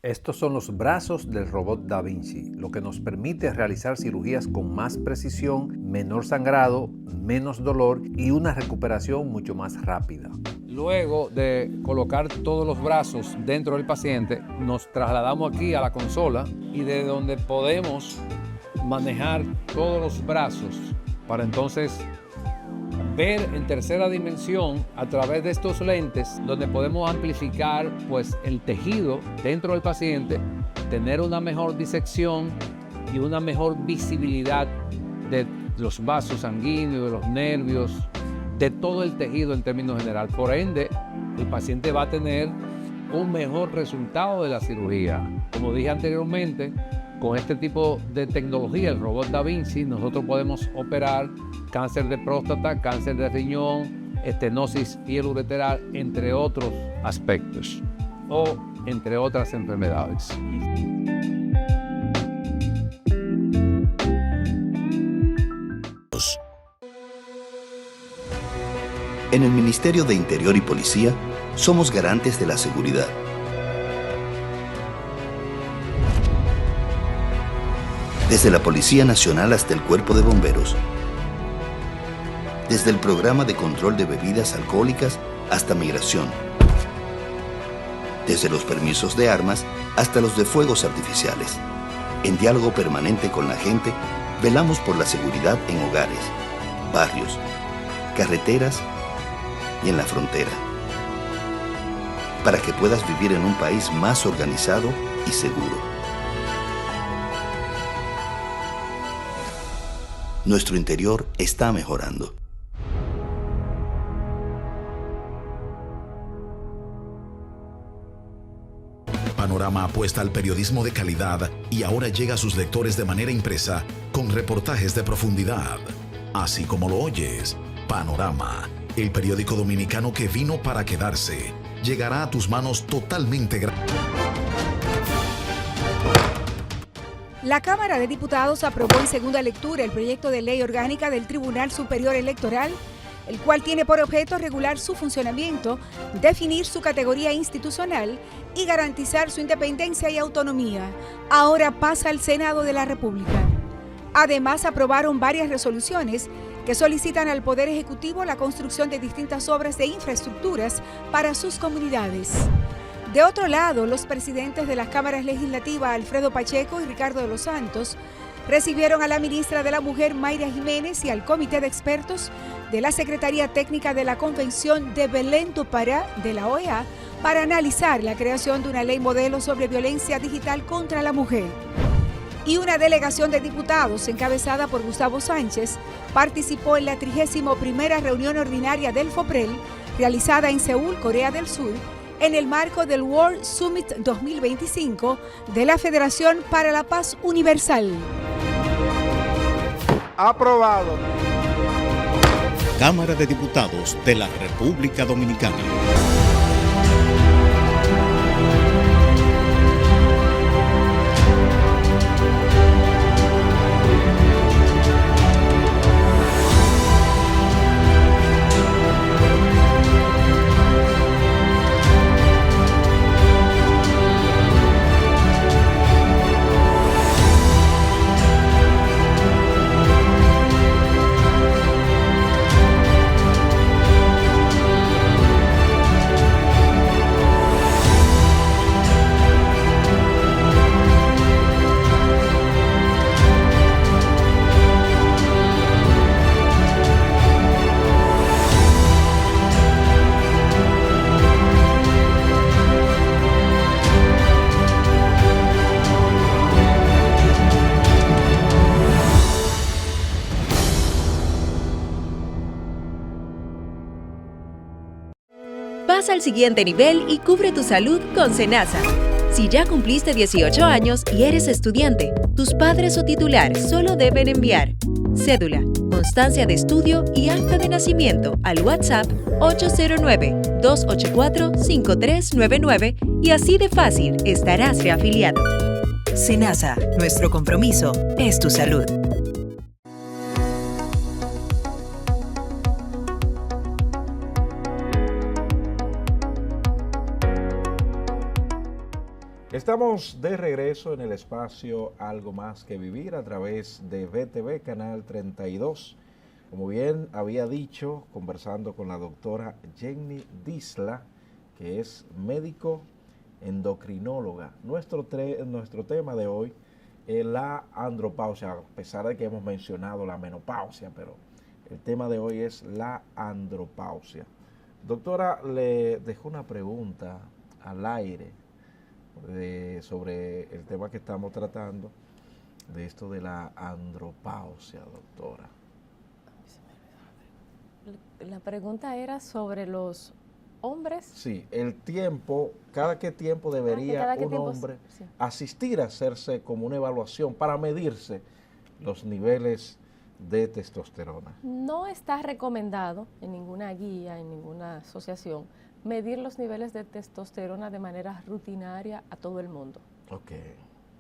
Estos son los brazos del robot Da Vinci, lo que nos permite realizar cirugías con más precisión, menor sangrado, menos dolor y una recuperación mucho más rápida. Luego de colocar todos los brazos dentro del paciente, nos trasladamos aquí a la consola y de donde podemos manejar todos los brazos para entonces ver en tercera dimensión a través de estos lentes donde podemos amplificar pues el tejido dentro del paciente, tener una mejor disección y una mejor visibilidad de los vasos sanguíneos, de los nervios, de todo el tejido en términos general. Por ende, el paciente va a tener un mejor resultado de la cirugía. Como dije anteriormente, con este tipo de tecnología, el robot Da Vinci, nosotros podemos operar cáncer de próstata, cáncer de riñón, estenosis piel-ureteral, entre otros aspectos, o entre otras enfermedades. En el Ministerio de Interior y Policía, somos garantes de la seguridad. Desde la Policía Nacional hasta el Cuerpo de Bomberos. Desde el Programa de Control de Bebidas Alcohólicas hasta Migración. desde los permisos de armas hasta los de fuegos artificiales. En diálogo permanente con la gente, velamos por la seguridad en hogares, barrios, carreteras y en la frontera, para que puedas vivir en un país más organizado y seguro. Nuestro interior está mejorando. Panorama apuesta al periodismo de calidad y ahora llega a sus lectores de manera impresa con reportajes de profundidad. Así como lo oyes, Panorama, el periódico dominicano que vino para quedarse, llegará a tus manos totalmente gratis. La Cámara de Diputados aprobó en segunda lectura el proyecto de ley orgánica del Tribunal Superior Electoral, el cual tiene por objeto regular su funcionamiento, definir su categoría institucional y garantizar su independencia y autonomía. Ahora pasa al Senado de la República. Además, aprobaron varias resoluciones que solicitan al Poder Ejecutivo la construcción de distintas obras de infraestructuras para sus comunidades. De otro lado, los presidentes de las cámaras legislativas, Alfredo Pacheco y Ricardo de los Santos, recibieron a la ministra de la Mujer, Mayra Jiménez, y al comité de expertos de la Secretaría Técnica de la Convención de Belén do Pará de la OEA para analizar la creación de una ley modelo sobre violencia digital contra la mujer. Y una delegación de diputados encabezada por Gustavo Sánchez participó en la 31ª reunión ordinaria del FOPREL realizada en Seúl, Corea del Sur, en el marco del World Summit 2025 de la Federación para la Paz Universal. Aprobado. Cámara de Diputados de la República Dominicana. Pasa al siguiente nivel y cubre tu salud con Senasa. Si ya cumpliste 18 años y eres estudiante, tus padres o titular solo deben enviar cédula, constancia de estudio y acta de nacimiento al WhatsApp 809-284-5399 y así de fácil estarás reafiliado. Senasa, nuestro compromiso es tu salud. Estamos de regreso en el espacio Algo Más que Vivir a través de VTV, Canal 32. Como bien había dicho, conversando con la doctora Jenny Disla, que es médico endocrinóloga. Nuestro tema de hoy es la andropausia, a pesar de que hemos mencionado la menopausia, pero el tema de hoy es la andropausia. Doctora, le dejo una pregunta al aire sobre el tema que estamos tratando, de esto de la andropausia, doctora. La pregunta era sobre los hombres. Sí, el tiempo, cada qué tiempo debería un hombre asistir a hacerse como una evaluación para medirse los niveles de testosterona. No está recomendado en ninguna guía, en ninguna asociación, medir los niveles de testosterona de manera rutinaria a todo el mundo. Okay.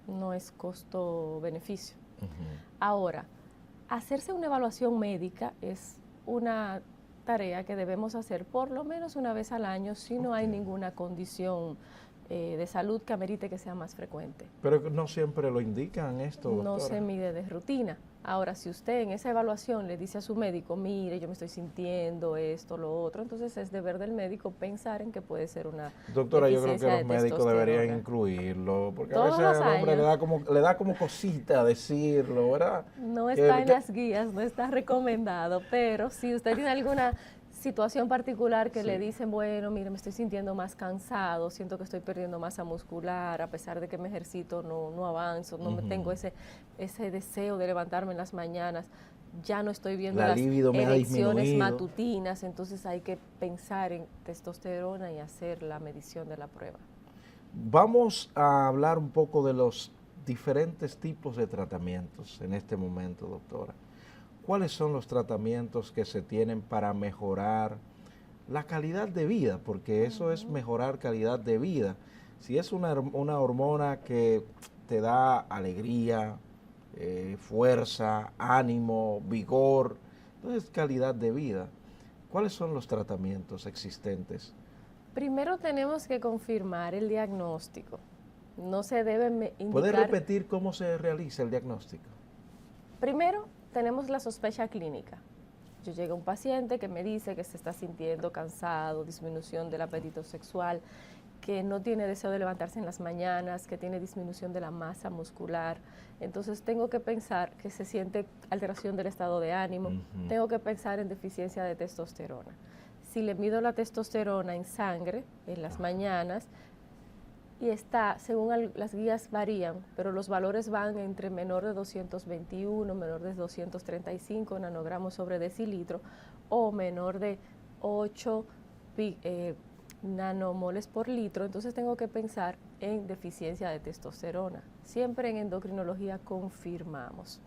No es costo-beneficio. Ahora, hacerse una evaluación médica es una tarea que debemos hacer por lo menos una vez al año si no hay ninguna condición de salud que amerite que sea más frecuente. Pero no siempre lo indican esto, doctora. No se mide de rutina. Ahora, si usted en esa evaluación le dice a su médico, mire, yo me estoy sintiendo esto, lo otro, entonces es deber del médico pensar en que puede ser una Doctora, yo creo que deficiencia los de médicos testosterona. deberían incluirlo, porque a Todos veces los al hombre años. le da como cosita decirlo, ¿verdad? No Que- está en que- las guías, no está recomendado, pero si usted tiene alguna situación particular que le dicen, bueno, mire, me estoy sintiendo más cansado, siento que estoy perdiendo masa muscular, a pesar de que me ejercito, no avanzo, no me tengo ese deseo de levantarme en las mañanas, ya no estoy viendo La las libido me ha erecciones disminuido. matutinas, entonces hay que pensar en testosterona y hacer la medición de la prueba. Vamos a hablar un poco de los diferentes tipos de tratamientos en este momento, doctora. ¿Cuáles son los tratamientos que se tienen para mejorar la calidad de vida? Porque eso es mejorar calidad de vida. Si es una hormona que te da alegría, fuerza, ánimo, vigor, entonces calidad de vida. ¿Cuáles son los tratamientos existentes? Primero tenemos que confirmar el diagnóstico. No se debe indicar... ¿Puede repetir cómo se realiza el diagnóstico? Primero, tenemos la sospecha clínica. Yo llego a un paciente que me dice que se está sintiendo cansado, disminución del apetito sexual, que no tiene deseo de levantarse en las mañanas, que tiene disminución de la masa muscular. Entonces tengo que pensar que se siente alteración del estado de ánimo, tengo que pensar en deficiencia de testosterona. Si le mido la testosterona en sangre en las mañanas, y está, según las guías varían, pero los valores van entre menor de 221, menor de 235 nanogramos sobre decilitro o menor de 8 nanomoles por litro, entonces tengo que pensar en deficiencia de testosterona. Siempre en endocrinología confirmamos.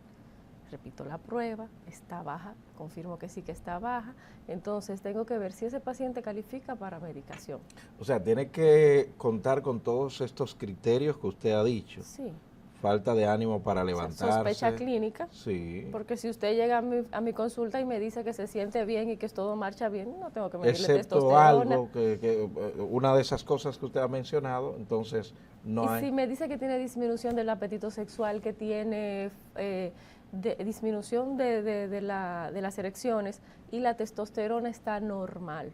Repito la prueba, está baja, confirmo que sí que está baja, entonces tengo que ver si ese paciente califica para medicación. O sea, tiene que contar con todos estos criterios que usted ha dicho. Sí. Falta de ánimo para levantarse. Sospecha clínica. Sí. Porque si usted llega a mi consulta y me dice que se siente bien y que todo marcha bien, no tengo que medirle Excepto testosterona. algo, una de esas cosas que usted ha mencionado, entonces no Y hay. si me dice que tiene disminución del apetito sexual, que tiene disminución de las erecciones y la testosterona está normal,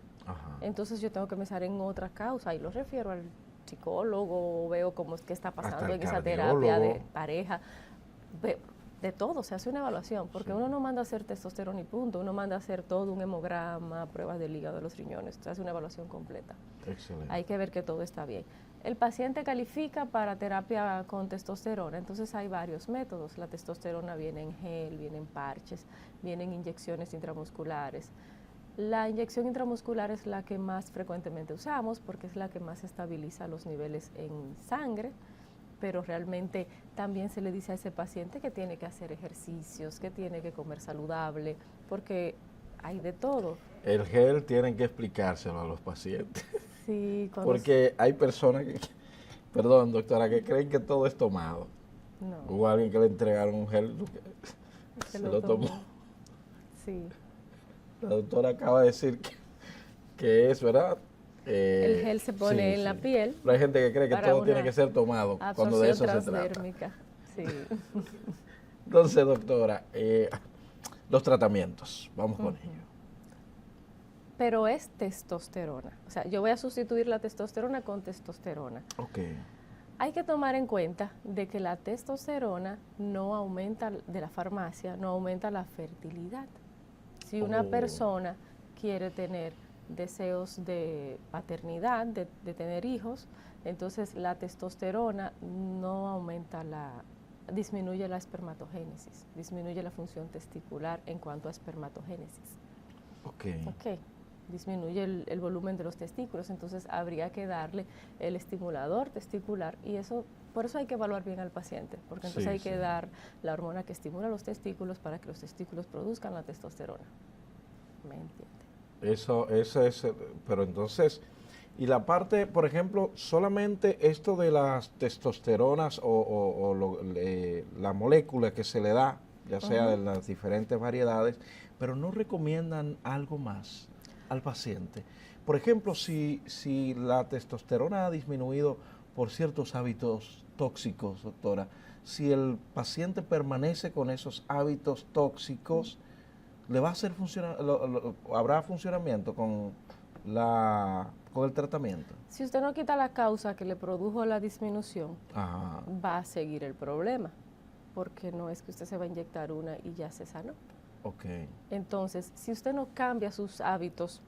entonces yo tengo que pensar en otra causa y lo refiero al psicólogo, veo cómo es que está pasando en esa terapia de pareja, de todo, se hace una evaluación, porque uno no manda a hacer testosterona y punto, uno manda a hacer todo un hemograma, pruebas del hígado, de los riñones, se hace una evaluación completa. Excelente. Hay que ver que todo está bien. El paciente califica para terapia con testosterona, entonces hay varios métodos. La testosterona viene en gel, viene en parches, vienen inyecciones intramusculares. La inyección intramuscular es la que más frecuentemente usamos porque es la que más estabiliza los niveles en sangre, pero realmente también se le dice a ese paciente que tiene que hacer ejercicios, que tiene que comer saludable, porque hay de todo. El gel tienen que explicárselo a los pacientes. Sí, porque hay personas que, perdón doctora, que creen que todo es tomado. No. Hubo alguien que le entregaron un gel, se lo tomó. Sí. La doctora acaba de decir que es, ¿verdad? El gel se pone en la piel. Pero hay gente que cree que todo tiene que ser tomado cuando de eso se trata. Sí. Entonces, doctora, los tratamientos, vamos con ello. Pero es testosterona. O sea, yo voy a sustituir la testosterona con testosterona. Ok. Hay que tomar en cuenta de que la testosterona no aumenta, de la farmacia, no aumenta la fertilidad. Si una persona quiere tener deseos de paternidad, de tener hijos, entonces la testosterona no aumenta disminuye la espermatogénesis, disminuye la función testicular en cuanto a espermatogénesis. Ok. Disminuye el volumen de los testículos, entonces habría que darle el estimulador testicular y eso, por eso hay que evaluar bien al paciente, porque entonces hay que dar la hormona que estimula los testículos para que los testículos produzcan la testosterona. ¿Me entiende? Eso es, pero entonces, y la parte, por ejemplo, solamente esto de las testosteronas la molécula que se le da, ya sea de las diferentes variedades, pero no recomiendan algo más al paciente. Por ejemplo, si la testosterona ha disminuido por ciertos hábitos tóxicos, doctora, si el paciente permanece con esos hábitos tóxicos, ¿le va a hacer habrá funcionamiento con el tratamiento? Si usted no quita la causa que le produjo la disminución, Ajá. va a seguir el problema, porque no es que usted se va a inyectar una y ya se sanó. Okay. Entonces, si usted no cambia sus hábitos,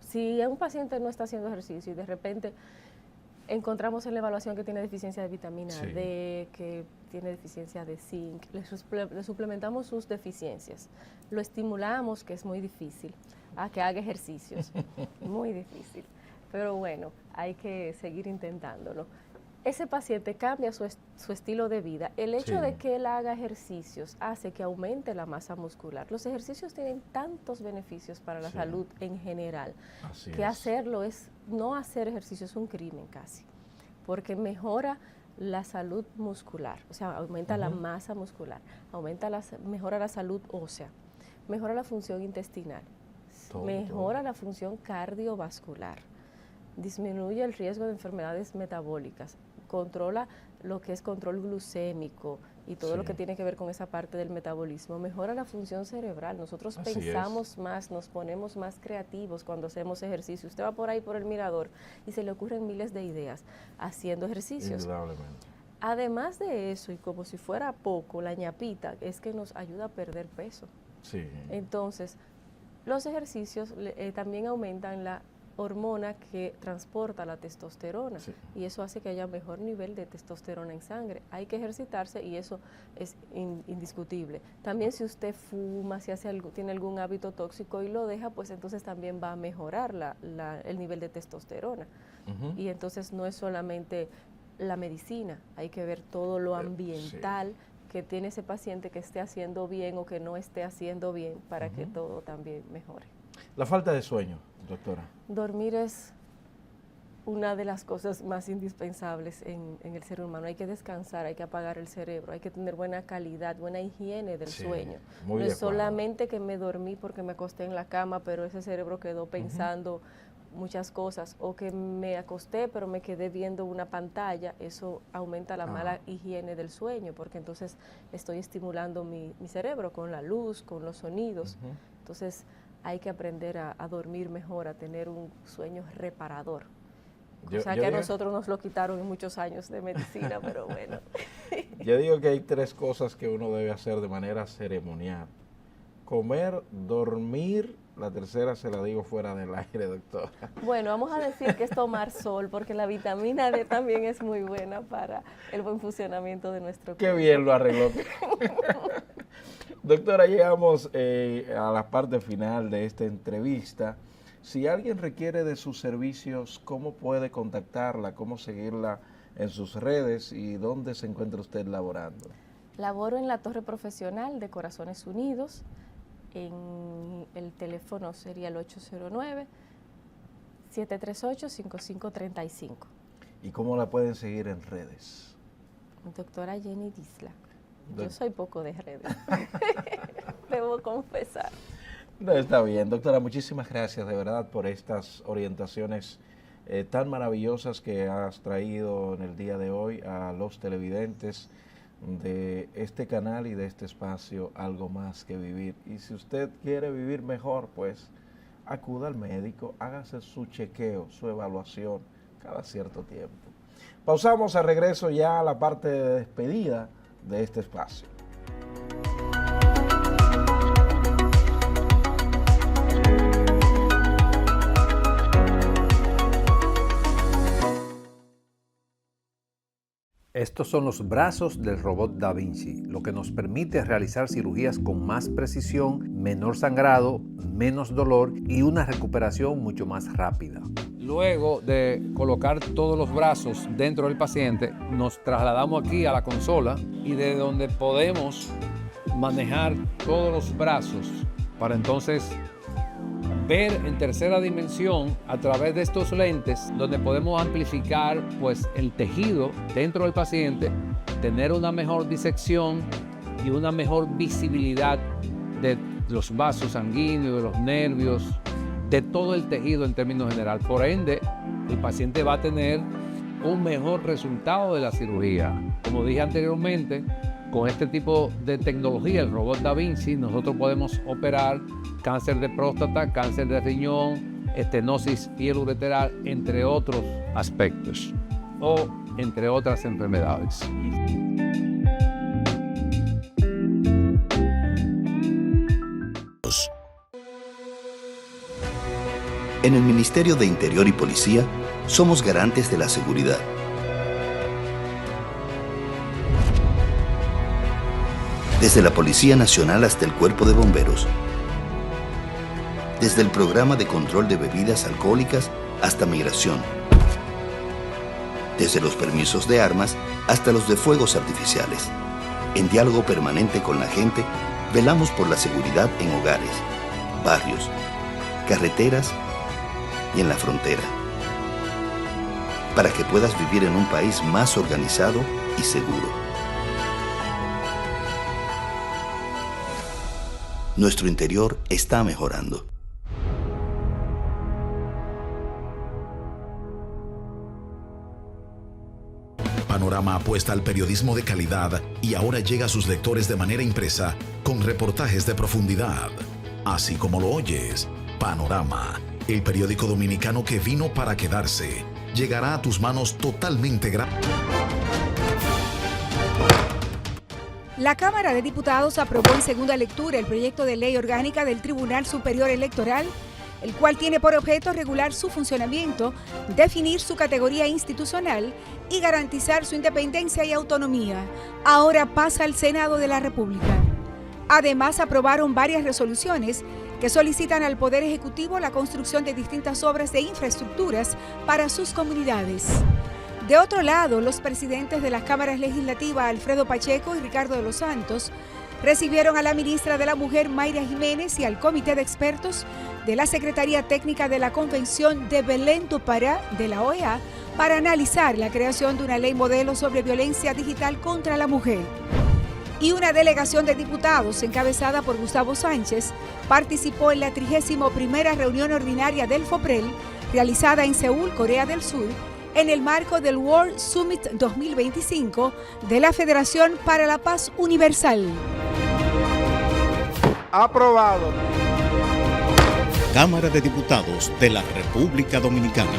si un paciente no está haciendo ejercicio y de repente encontramos en la evaluación que tiene deficiencia de vitamina D, que tiene deficiencia de zinc, le suplementamos sus deficiencias, lo estimulamos, que es muy difícil, a que haga ejercicios, muy difícil, pero bueno, hay que seguir intentándolo. Ese paciente cambia su estilo de vida. El hecho de que él haga ejercicios hace que aumente la masa muscular. Los ejercicios tienen tantos beneficios para la salud en general, que hacerlo no hacer ejercicio es un crimen casi, porque mejora la salud muscular, o sea, aumenta la masa muscular, mejora la salud ósea, mejora la función intestinal, mejora la función cardiovascular, disminuye el riesgo de enfermedades metabólicas, controla lo que es control glucémico y todo lo que tiene que ver con esa parte del metabolismo, mejora la función cerebral. Nosotros pensamos más, nos ponemos más creativos cuando hacemos ejercicio. Usted va por ahí por el mirador y se le ocurren miles de ideas haciendo ejercicios. Indudablemente. Además de eso, y como si fuera poco, la ñapita es que nos ayuda a perder peso. Sí. Entonces, los ejercicios también aumentan la hormona que transporta la testosterona y eso hace que haya mejor nivel de testosterona en sangre. Hay que ejercitarse y eso es indiscutible. También si usted fuma, si tiene algún hábito tóxico y lo deja, pues entonces también va a mejorar el nivel de testosterona. Y entonces no es solamente la medicina, hay que ver todo lo ambiental que tiene ese paciente que esté haciendo bien o que no esté haciendo bien para que todo también mejore. La falta de sueño, doctora. Dormir es una de las cosas más indispensables en el ser humano. Hay que descansar, hay que apagar el cerebro, hay que tener buena calidad, buena higiene del sueño. No es solamente que me dormí porque me acosté en la cama, pero ese cerebro quedó pensando muchas cosas, o que me acosté pero me quedé viendo una pantalla. Eso aumenta la mala higiene del sueño, porque entonces estoy estimulando mi cerebro con la luz, con los sonidos. Entonces hay que aprender a dormir mejor, a tener un sueño reparador. O sea que a nosotros nos lo quitaron en muchos años de medicina, pero bueno. Yo digo que hay 3 cosas que uno debe hacer de manera ceremonial: comer, dormir. La tercera se la digo fuera del aire, doctora. Bueno, vamos a decir que es tomar sol, porque la vitamina D también es muy buena para el buen funcionamiento de nuestro cuerpo. Qué bien lo arregló. Doctora, llegamos a la parte final de esta entrevista. Si alguien requiere de sus servicios, ¿cómo puede contactarla? ¿Cómo seguirla en sus redes? ¿Y dónde se encuentra usted laborando? Laboro en la Torre Profesional de Corazones Unidos. En el teléfono sería el 809-738-5535. ¿Y cómo la pueden seguir en redes? Doctora Jenny Disla. Yo soy poco de redes, debo confesar. No, está bien, doctora, muchísimas gracias de verdad por estas orientaciones tan maravillosas que has traído en el día de hoy a los televidentes de este canal y de este espacio Algo Más que Vivir. Y si usted quiere vivir mejor, pues acuda al médico, hágase su chequeo, su evaluación cada cierto tiempo. Pausamos, a regreso ya a la parte de despedida de este espacio. Estos son los brazos del robot Da Vinci, lo que nos permite realizar cirugías con más precisión, menor sangrado, menos dolor y una recuperación mucho más rápida. Luego de colocar todos los brazos dentro del paciente, nos trasladamos aquí a la consola y desde donde podemos manejar todos los brazos para entonces ver en tercera dimensión a través de estos lentes, donde podemos amplificar pues el tejido dentro del paciente, tener una mejor disección y una mejor visibilidad de los vasos sanguíneos, de los nervios, de todo el tejido en términos general. Por ende, el paciente va a tener un mejor resultado de la cirugía. Como dije anteriormente, con este tipo de tecnología, el robot Da Vinci, nosotros podemos operar cáncer de próstata, cáncer de riñón, estenosis piel-ureteral, entre otros aspectos o entre otras enfermedades. En el Ministerio de Interior y Policía somos garantes de la seguridad. Desde la Policía Nacional hasta el Cuerpo de Bomberos. Desde el Programa de Control de Bebidas Alcohólicas hasta Migración. Desde los permisos de armas hasta los de fuegos artificiales. En diálogo permanente con la gente, velamos por la seguridad en hogares, barrios, carreteras y en la frontera. Para que puedas vivir en un país más organizado y seguro. Nuestro interior está mejorando. Panorama apuesta al periodismo de calidad y ahora llega a sus lectores de manera impresa con reportajes de profundidad. Así como lo oyes, Panorama, el periódico dominicano que vino para quedarse, llegará a tus manos totalmente gratis. La Cámara de Diputados aprobó en segunda lectura el proyecto de ley orgánica del Tribunal Superior Electoral, el cual tiene por objeto regular su funcionamiento, definir su categoría institucional y garantizar su independencia y autonomía. Ahora pasa al Senado de la República. Además, aprobaron varias resoluciones que solicitan al Poder Ejecutivo la construcción de distintas obras de infraestructuras para sus comunidades. De otro lado, los presidentes de las cámaras legislativas, Alfredo Pacheco y Ricardo de los Santos, recibieron a la ministra de la Mujer, Mayra Jiménez, y al comité de expertos de la Secretaría Técnica de la Convención de Belén do Pará de la OEA para analizar la creación de una ley modelo sobre violencia digital contra la mujer. Y una delegación de diputados encabezada por Gustavo Sánchez participó en la 31ª reunión ordinaria del FOPREL realizada en Seúl, Corea del Sur, en el marco del World Summit 2025 de la Federación para la Paz Universal. Aprobado. Cámara de Diputados de la República Dominicana.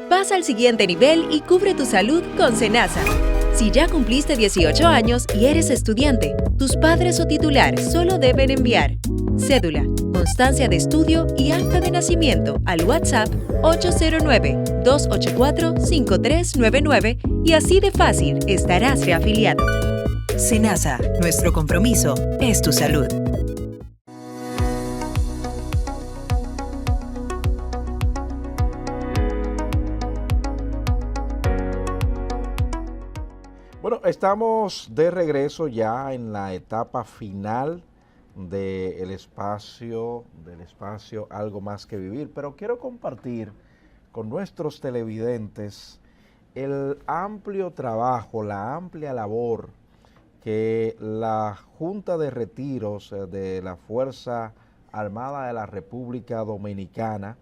Pasa al siguiente nivel y cubre tu salud con Senasa. Si ya cumpliste 18 años y eres estudiante, tus padres o titular solo deben enviar cédula, constancia de estudio y acta de nacimiento al WhatsApp 809-284-5399 y así de fácil estarás reafiliado. Senasa, nuestro compromiso es tu salud. Bueno, estamos de regreso ya en la etapa final del espacio Algo Más que Vivir, pero quiero compartir con nuestros televidentes el amplio trabajo, la amplia labor que la Junta de Retiros de la Fuerza Armada de la República Dominicana,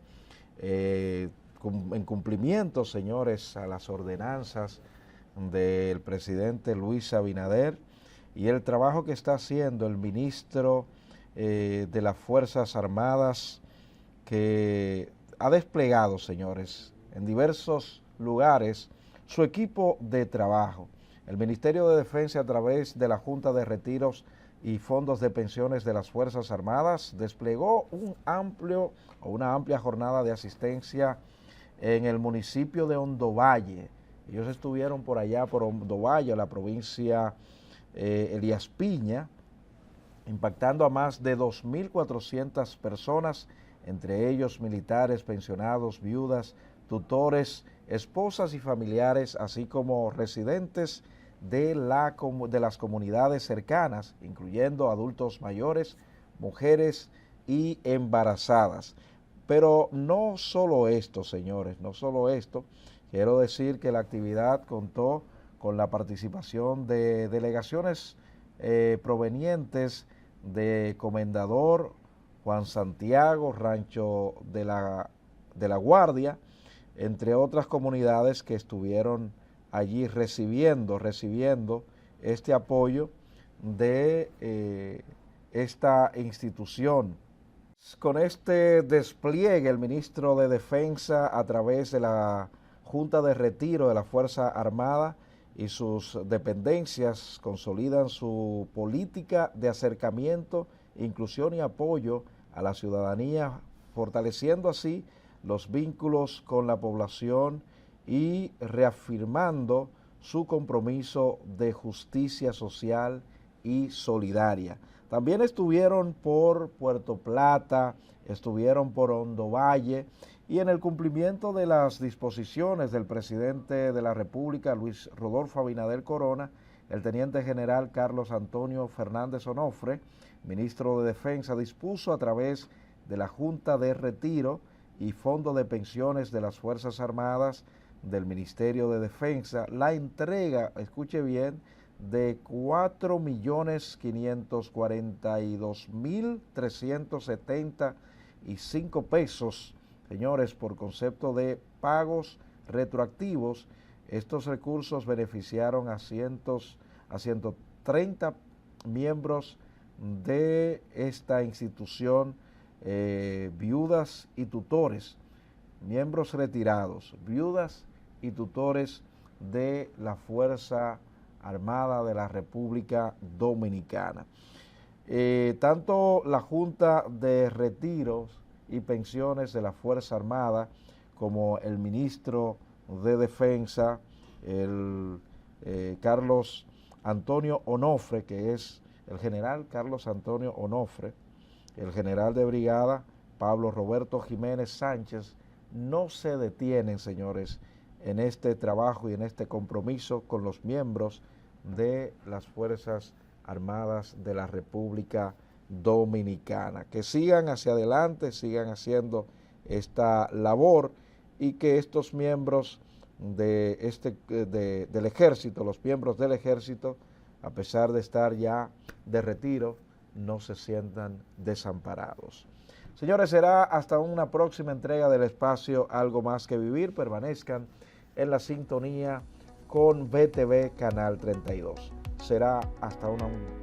en cumplimiento, señores, a las ordenanzas del presidente Luis Abinader y el trabajo que está haciendo el ministro de las Fuerzas Armadas, que ha desplegado, señores, en diversos lugares su equipo de trabajo. El Ministerio de Defensa, a través de la Junta de Retiros y Fondos de Pensiones de las Fuerzas Armadas, desplegó una amplia jornada de asistencia en el municipio de Hondovalle. Ellos estuvieron por allá, por Hondovalle, la provincia Elías Piña, impactando a más de 2.400 personas, entre ellos militares, pensionados, viudas, tutores, esposas y familiares, así como residentes de las comunidades cercanas, incluyendo adultos mayores, mujeres y embarazadas. Pero no solo esto, señores, no solo esto. Quiero decir que la actividad contó con la participación de delegaciones provenientes de Comendador, Juan Santiago, Rancho de la Guardia, entre otras comunidades que estuvieron allí recibiendo este apoyo de esta institución. Con este despliegue, el ministro de Defensa, a través de la Junta de Retiro de la Fuerza Armada y sus dependencias, consolidan su política de acercamiento, inclusión y apoyo a la ciudadanía, fortaleciendo así los vínculos con la población y reafirmando su compromiso de justicia social y solidaria. También estuvieron por Puerto Plata, estuvieron por Hondovalle, y en el cumplimiento de las disposiciones del presidente de la República, Luis Rodolfo Abinader Corona, el teniente general Carlos Antonio Fernández Onofre, ministro de Defensa, dispuso a través de la Junta de Retiro y Fondo de Pensiones de las Fuerzas Armadas del Ministerio de Defensa la entrega, escuche bien, de 4.542.375 pesos, señores, por concepto de pagos retroactivos. Estos recursos beneficiaron a 130 miembros de esta institución, viudas y tutores, miembros retirados, viudas y tutores de la Fuerza Armada de la República Dominicana. Tanto la Junta de Retiros y Pensiones de la Fuerza Armada como el ministro de Defensa, el Carlos Antonio Onofre, que es el general Carlos Antonio Onofre, el general de brigada Pablo Roberto Jiménez Sánchez, no se detienen, señores, en este trabajo y en este compromiso con los miembros de las Fuerzas Armadas de la República Dominicana. Que sigan hacia adelante, sigan haciendo esta labor, y que estos miembros del ejército, los miembros del ejército, a pesar de estar ya de retiro, no se sientan desamparados. Señores, será hasta una próxima entrega del espacio Algo Más que Vivir. Permanezcan en la sintonía con BTV Canal 32. Será hasta un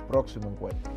próximo encuentro.